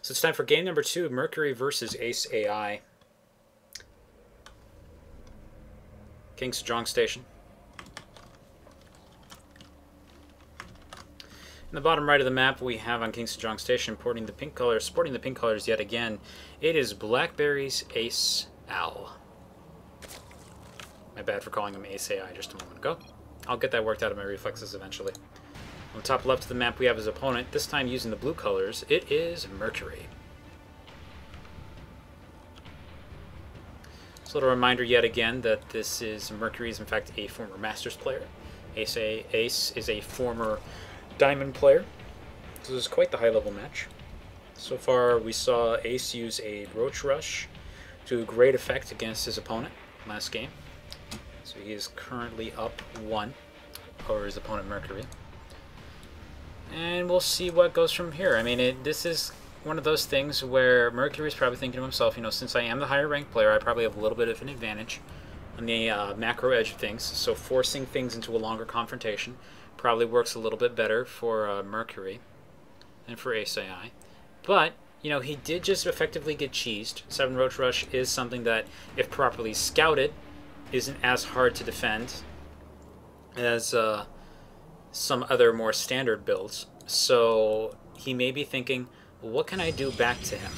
So it's time for game number 2, Mercury versus AceAL. King Sejong Station. In the bottom right of the map, we have on King Sejong Station, sporting the pink colors yet again. It is Blackberry's AceAL. My bad for calling him AceAL just a moment ago. I'll get that worked out of my reflexes eventually. On the top left of the map, we have his opponent, this time using the blue colors. It is Mercury. Just a little reminder yet again that this is Mercury is in fact a former Masters player. Ace is a former Diamond player. So this is quite the high-level match. So far, we saw Ace use a Roach Rush to great effect against his opponent last game. So he is currently up 1 over his opponent Mercury. And we'll see what goes from here. I mean, this is one of those things where Mercury's probably thinking to himself, you know, since I am the higher ranked player, I probably have a little bit of an advantage on the macro edge of things. So forcing things into a longer confrontation probably works a little bit better for Mercury than for AceAL. But, you know, he did just effectively get cheesed. 7 Roach Rush is something that, if properly scouted, isn't as hard to defend as some other more standard builds. So he may be thinking, well, what can I do back to him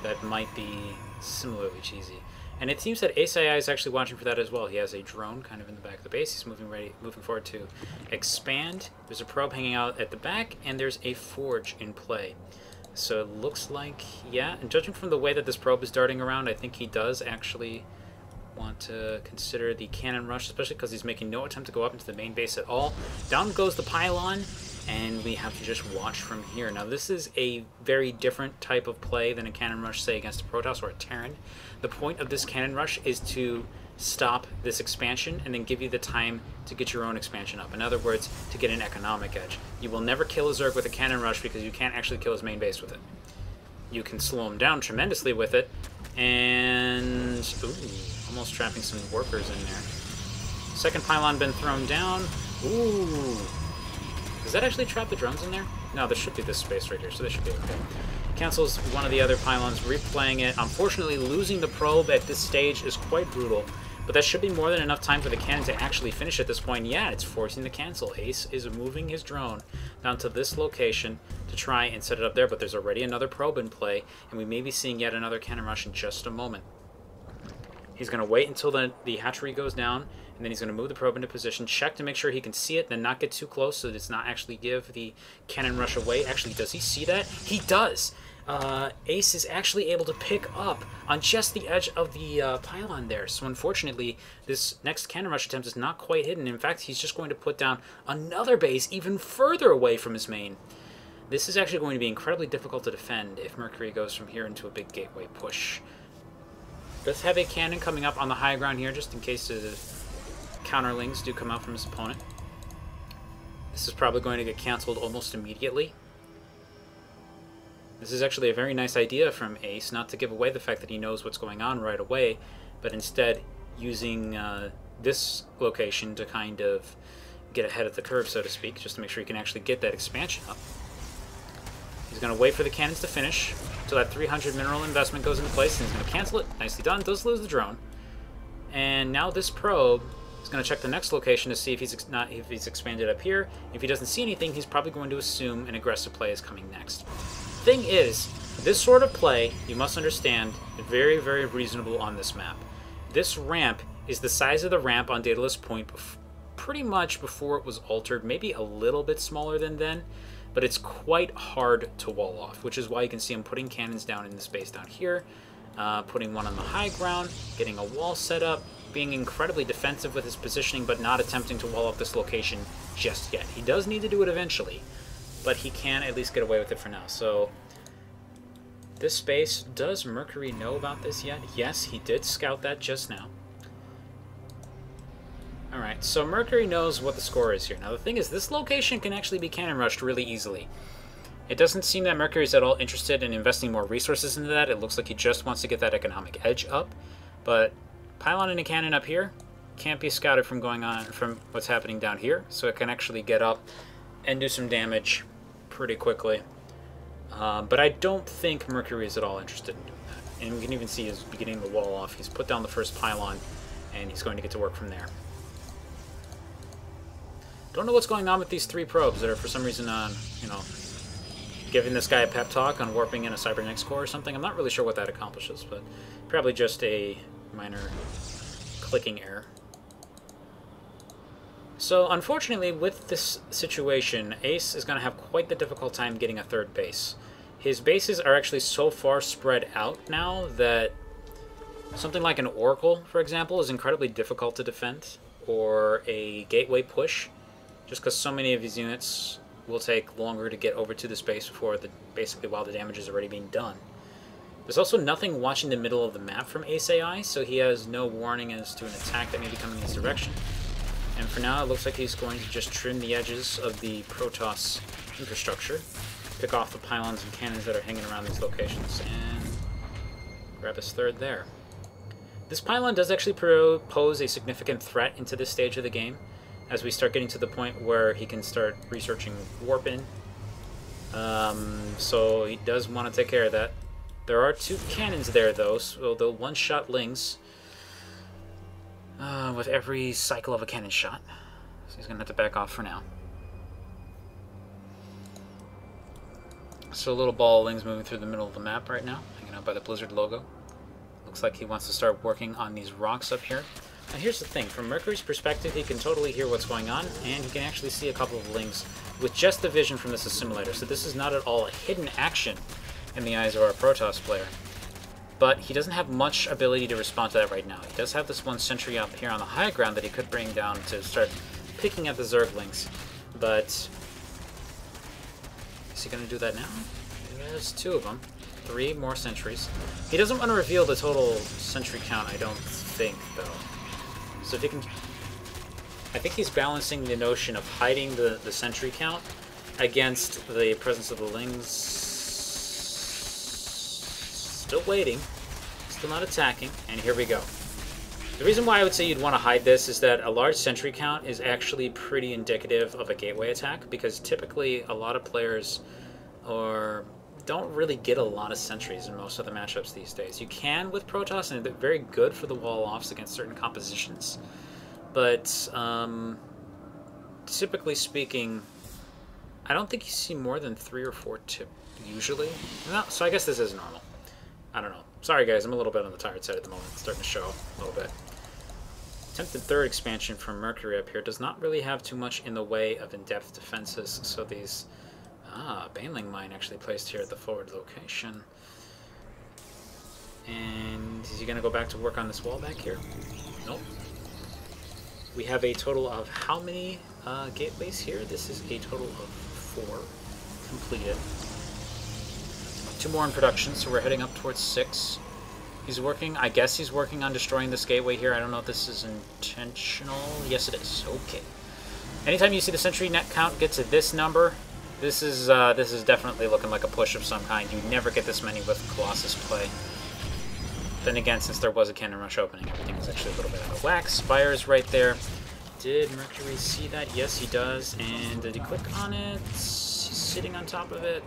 that might be similarly cheesy? And it seems that AceAL is actually watching for that as well. He has a drone kind of in the back of the base. He's moving forward to expand. There's a probe hanging out at the back, and there's a forge in play. So it looks like, yeah, and judging from the way that this probe is darting around, I think he does actually want to consider the cannon rush, especially because he's making no attempt to go up into the main base at all. Down goes the pylon, and we have to just watch from here. Now, this is a very different type of play than a cannon rush, say, against a Protoss or a Terran. The point of this cannon rush is to stop this expansion and then give you the time to get your own expansion up. In other words, to get an economic edge. You will never kill a Zerg with a cannon rush because you can't actually kill his main base with it. You can slow him down tremendously with it, and ooh, almost trapping some workers in there. Second pylon been thrown down. Ooh. Does that actually trap the drones in there? No, there should be this space right here, so they should be okay. Cancels one of the other pylons, replaying it. Unfortunately, losing the probe at this stage is quite brutal, but that should be more than enough time for the cannon to actually finish at this point. Yeah, it's forcing the cancel. Ace is moving his drone down to this location to try and set it up there, but there's already another probe in play, and we may be seeing yet another cannon rush in just a moment. He's going to wait until the hatchery goes down, and then he's going to move the probe into position, check to make sure he can see it, then not get too close so that it's not actually give the cannon rush away. Actually, does he see that? He does! Ace is actually able to pick up on just the edge of the pylon there. So unfortunately, this next cannon rush attempt is not quite hidden. In fact, he's just going to put down another base even further away from his main. This is actually going to be incredibly difficult to defend if Mercury goes from here into a big gateway push. Does have a cannon coming up on the high ground here, just in case the counterlings do come out from his opponent. This is probably going to get canceled almost immediately. This is actually a very nice idea from Ace, not to give away the fact that he knows what's going on right away, but instead using this location to kind of get ahead of the curve, so to speak, just to make sure he can actually get that expansion up. He's going to wait for the cannons to finish until that 300 mineral investment goes into place, and he's going to cancel it. Nicely done. Does lose the drone. And now this probe is going to check the next location to see if he's expanded up here. If he doesn't see anything, he's probably going to assume an aggressive play is coming next. Thing is, this sort of play, you must understand, very, very reasonable on this map. This ramp is the size of the ramp on Daedalus Point pretty much before it was altered, maybe a little bit smaller than then, but it's quite hard to wall off, which is why you can see him putting cannons down in the space down here, putting one on the high ground, getting a wall set up, being incredibly defensive with his positioning, but not attempting to wall off this location just yet. He does need to do it eventually, but he can at least get away with it for now. So this space, does Mercury know about this yet? Yes, he did scout that just now. Alright, so Mercury knows what the score is here. Now the thing is, this location can actually be cannon rushed really easily. It doesn't seem that Mercury's at all interested in investing more resources into that. It looks like he just wants to get that economic edge up. But pylon and a cannon up here can't be scouted from what's happening down here, so it can actually get up and do some damage pretty quickly. But I don't think Mercury is at all interested in doing that. And we can even see he's beginning the wall off. He's put down the first pylon, and he's going to get to work from there. Don't know what's going on with these 3 probes that are for some reason, you know, giving this guy a pep talk on warping in a cybernetics core or something. I'm not really sure what that accomplishes, but probably just a minor clicking error. So, unfortunately, with this situation, Ace is going to have quite the difficult time getting a 3rd base. His bases are actually so far spread out now that something like an Oracle, for example, is incredibly difficult to defend, or a gateway push, just because so many of his units will take longer to get over to this base before basically while the damage is already being done. There's also nothing watching the middle of the map from AceAL, so he has no warning as to an attack that may be coming in his direction. And for now, it looks like he's going to just trim the edges of the Protoss infrastructure, pick off the pylons and cannons that are hanging around these locations, and grab his 3rd there. This pylon does actually pose a significant threat into this stage of the game, as we start getting to the point where he can start researching warp-in. So he does want to take care of that. There are 2 cannons there, though, so they'll one-shot Lings with every cycle of a cannon shot. So he's going to have to back off for now. So a little ball of Lings moving through the middle of the map right now, hanging out by the Blizzard logo. Looks like he wants to start working on these rocks up here. Now here's the thing, from Mercury's perspective, he can totally hear what's going on, and he can actually see a couple of Lings with just the vision from this assimilator. So this is not at all a hidden action in the eyes of our Protoss player. But he doesn't have much ability to respond to that right now. He does have this 1 sentry up here on the high ground that he could bring down to start picking at the Zerglings. But is he going to do that now? There's 2 of them. 3 more sentries. He doesn't want to reveal the total sentry count, I don't think, though. So if he can... I think he's balancing the notion of hiding the sentry count against the presence of the Lings. Still waiting, still not attacking, and here we go. The reason why I would say you'd want to hide this is that a large sentry count is actually pretty indicative of a gateway attack, because typically a lot of players don't really get a lot of sentries in most of the matchups these days. You can with Protoss, and they're very good for the wall-offs against certain compositions, but typically speaking, I don't think you see more than 3 or 4 usually. No, so I guess this is normal. I don't know. Sorry guys, I'm a little bit on the tired side at the moment. It's starting to show a little bit. Attempted 3rd expansion from Mercury up here does not really have too much in the way of in-depth defenses, so these... Baneling Mine actually placed here at the forward location. And is he going to go back to work on this wall back here? Nope. We have a total of how many gateways here? This is a total of 4 completed. 2 more in production, so we're heading up towards 6. He's working, I guess he's working on destroying this gateway here. I don't know if this is intentional. Yes, it is. Okay. Anytime you see the sentry net count get to this number, this is definitely looking like a push of some kind. You never get this many with Colossus play. Then again, since there was a cannon rush opening, everything was actually a little bit out of whack. Spire's right there. Did Mercury see that? Yes, he does. And did he click on it? He's sitting on top of it.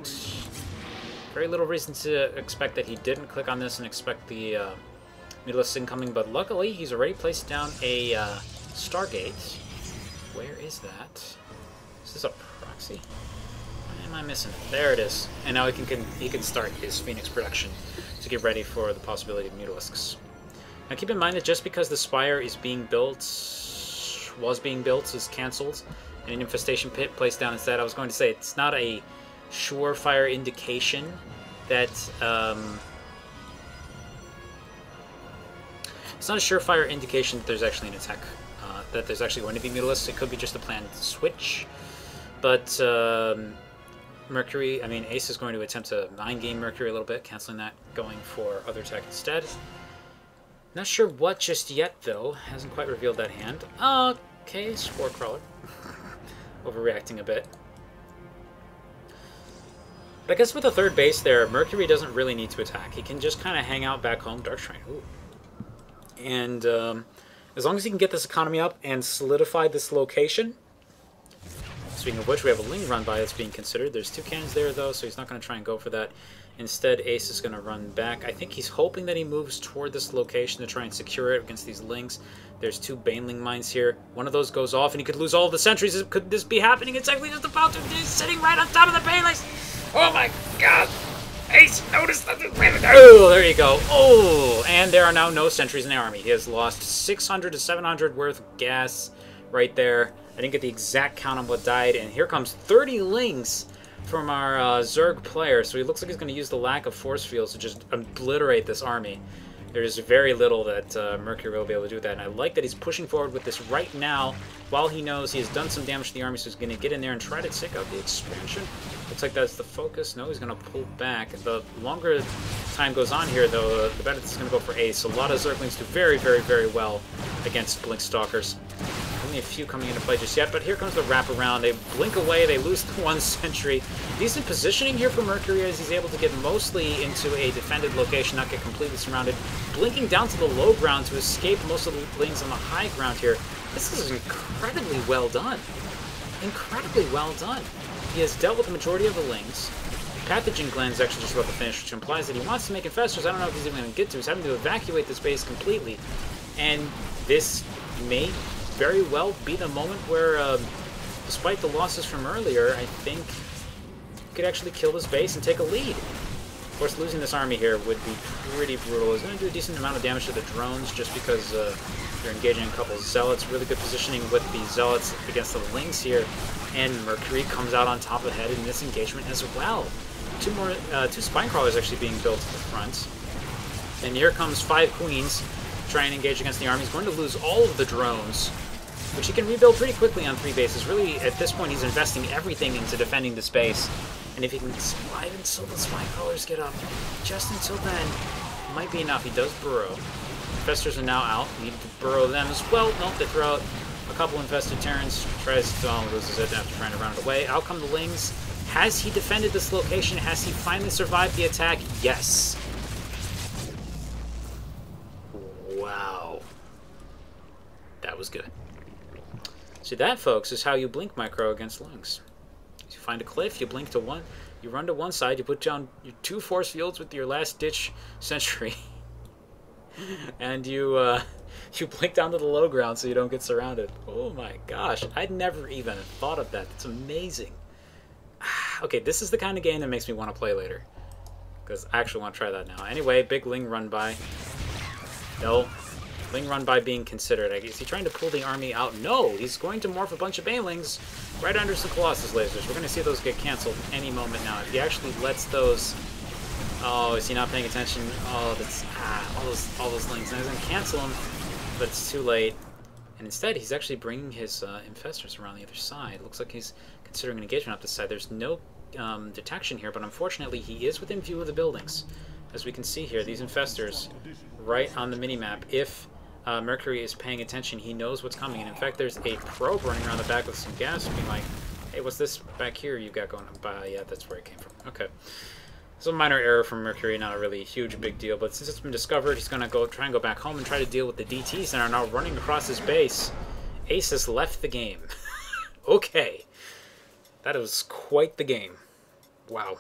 Very little reason to expect that he didn't click on this and expect the Mutalisk incoming, but luckily he's already placed down a Stargate. Where is that? Is this a proxy? Why am I missing it? There it is. And now he can start his Phoenix production to get ready for the possibility of Mutalisks. Now keep in mind that just because the Spire is being built, is cancelled, and an infestation pit placed down instead, I was going to say it's not a surefire indication that there's actually an attack, that there's actually going to be Mutalisks. It could be just a planned switch, but Ace is going to attempt to mind game Mercury a little bit, canceling that, going for other tech instead. Not sure what just yet, though. Hasn't quite revealed that hand. Okay, Spore Crawler. Overreacting a bit. But I guess with the 3rd base there, Mercury doesn't really need to attack. He can just kind of hang out back home. Dark Shrine. Ooh. And as long as he can get this economy up and solidify this location, Speaking of which, we have a Ling run by that's being considered. There's 2 cannons there, though, so he's not going to try and go for that. Instead, Ace is going to run back. I think he's hoping that he moves toward this location to try and secure it against these Lings. There's 2 Baneling mines here. One of those goes off, and he could lose all of the sentries. Could this be happening? It's actually just about to. He's sitting right on top of the Banelings. Oh my god! Ace, notice that. Oh, there you go. Oh, and there are now no sentries in the army. He has lost 600 to 700 worth of gas right there. I didn't get the exact count on what died, and here comes 30 Lings from our Zerg player. So he looks like he's going to use the lack of force fields to just obliterate this army. There's very little that Mercury will be able to do with that, and I like that he's pushing forward with this right now while he knows he has done some damage to the army, so he's going to get in there and try to take out the expansion. Looks like that's the focus. No, he's going to pull back. The longer time goes on here, though, the better this is going to go for Ace. A lot of Zerglings do very, very, very well against Blink Stalkers. Only a few coming into play just yet, but here comes the wraparound. They blink away, they lose 1 sentry. Decent positioning here for Mercury as he's able to get mostly into a defended location, not get completely surrounded. Blinking down to the low ground to escape most of the Lings on the high ground here. This is incredibly well done. Incredibly well done. He has dealt with the majority of the Lings. Pathogen Gland is actually just about to finish, which implies that he wants to make infestors. I don't know if he's even going to get to. He's having to evacuate this base completely. And this may very well be the moment where, despite the losses from earlier, I think he could actually kill this base and take a lead. Of course, losing this army here would be pretty brutal. He's going to do a decent amount of damage to the drones just because you're engaging a couple Zealots. Really good positioning with the Zealots against the Lings here. And Mercury comes out on top of the head in this engagement as well. 2 Spine Crawlers actually being built to the front. And here comes 5 Queens trying to engage against the army. He's going to lose all of the drones, which he can rebuild pretty quickly on 3 bases. Really, at this point, he's investing everything into defending this base. And if he can survive until the Spine Crawlers get up, just until then, might be enough. He does burrow. Infestors are now out. Need to burrow them as well. Nope, they throw out a couple infested Terrans. Tries to loses it after trying to run it away. Out come the Lings. Has he defended this location? Has he finally survived the attack? Yes. Wow. That was good. So that, folks, is how you blink micro against Lings. You find a cliff, you blink to one, you run to one side, you put down your 2 force fields with your last ditch sentry, and you blink down to the low ground so you don't get surrounded. Oh my gosh, I'd never even thought of that. It's amazing. Okay, this is the kind of game that makes me want to play later, because I actually want to try that now. Anyway, big Ling run by. No. Ling run by being considered. Is he trying to pull the army out? No! He's going to morph a bunch of Banelings right under some Colossus lasers. We're going to see those get canceled any moment now. If he actually lets those... Oh, is he not paying attention? Oh, that's... all those Lings. Now he's going to cancel them, but it's too late. And instead, he's actually bringing his infestors around the other side. Looks like he's considering an engagement up this side. There's no detection here, but unfortunately, he is within view of the buildings. As we can see here, these infestors right on the minimap. If Mercury is paying attention, he knows what's coming. And in fact, there's a probe running around the back with some gas being like, hey, what's this back here you've got going on? Yeah, that's where it came from. Okay. It's a minor error from Mercury, not a really huge big deal, but since it's been discovered, he's going to try and go back home and try to deal with the DTs that are now running across his base. Ace has left the game. Okay. That was quite the game. Wow.